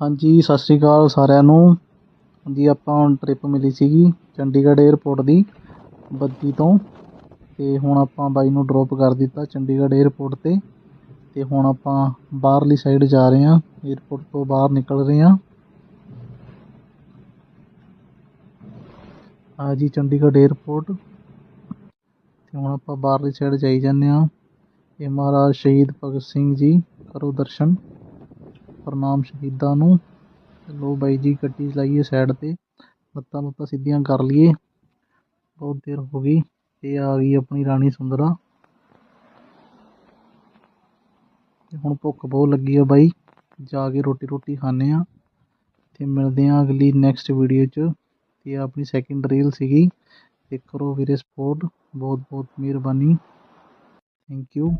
ਹਾਂਜੀ, ਸਤਿ ਸ਼੍ਰੀ ਅਕਾਲ ਸਾਰਿਆਂ ਨੂੰ। ਜੀ ਆਪਾਂ ਟਰਿਪ ਮਿਲੀ ਸੀਗੀ ਚੰਡੀਗੜ੍ਹ ਏਅਰਪੋਰਟ ਦੀ ਬੱਦੀ ਤੋਂ, ਅਤੇ ਹੁਣ ਆਪਾਂ ਬਾਈ ਨੂੰ ਡਰੋਪ ਕਰ ਦਿੱਤਾ ਚੰਡੀਗੜ੍ਹ ਏਅਰਪੋਰਟ 'ਤੇ। ਅਤੇ ਹੁਣ ਆਪਾਂ ਬਾਹਰਲੀ ਸਾਈਡ ਜਾ ਰਹੇ ਹਾਂ, ਏਅਰਪੋਰਟ ਤੋਂ ਬਾਹਰ ਨਿਕਲ ਰਹੇ ਹਾਂ। ਆ ਜੀ ਚੰਡੀਗੜ੍ਹ ਏਅਰਪੋਰਟ, ਅਤੇ ਹੁਣ ਆਪਾਂ ਬਾਹਰਲੀ ਸਾਈਡ ਜਾਈ ਜਾਂਦੇ ਹਾਂ। ਇਹ ਮਹਾਰਾਜ ਸ਼ਹੀਦ ਭਗਤ ਸਿੰਘ ਜੀ, ਕਰੋ ਦਰਸ਼ਨ, ਪ੍ਰਣਾਮ ਸ਼ਹੀਦਾਂ ਨੂੰ। ਲੋ ਬਾਈ ਜੀ, ਗੱਡੀ ਚਲਾਈਏ ਸਾਈਡ 'ਤੇ, ਲੱਤਾਂ ਸਿੱਧੀਆਂ ਕਰ ਲਈਏ, ਬਹੁਤ ਦੇਰ ਹੋ ਗਈ। ਇਹ ਆ ਗਈ ਆਪਣੀ ਰਾਣੀ ਸੁੰਦਰਾ। ਹੁਣ ਭੁੱਖ ਬਹੁਤ ਲੱਗੀ ਆ ਬਾਈ, ਜਾ ਕੇ ਰੋਟੀ ਖਾਂਦੇ ਹਾਂ ਅਤੇ ਮਿਲਦੇ ਹਾਂ ਅਗਲੀ ਨੈਕਸਟ ਵੀਡੀਓ 'ਚ। ਅਤੇ ਆਪਣੀ ਸੈਕਿੰਡ ਰੀਲ ਸੀਗੀ, ਅਤੇ ਕਰੋ ਵੀਰੇ ਸਪੋਰਟ, ਬਹੁਤ ਬਹੁਤ ਮਿਹਰਬਾਨੀ, ਥੈਂਕ ਯੂ।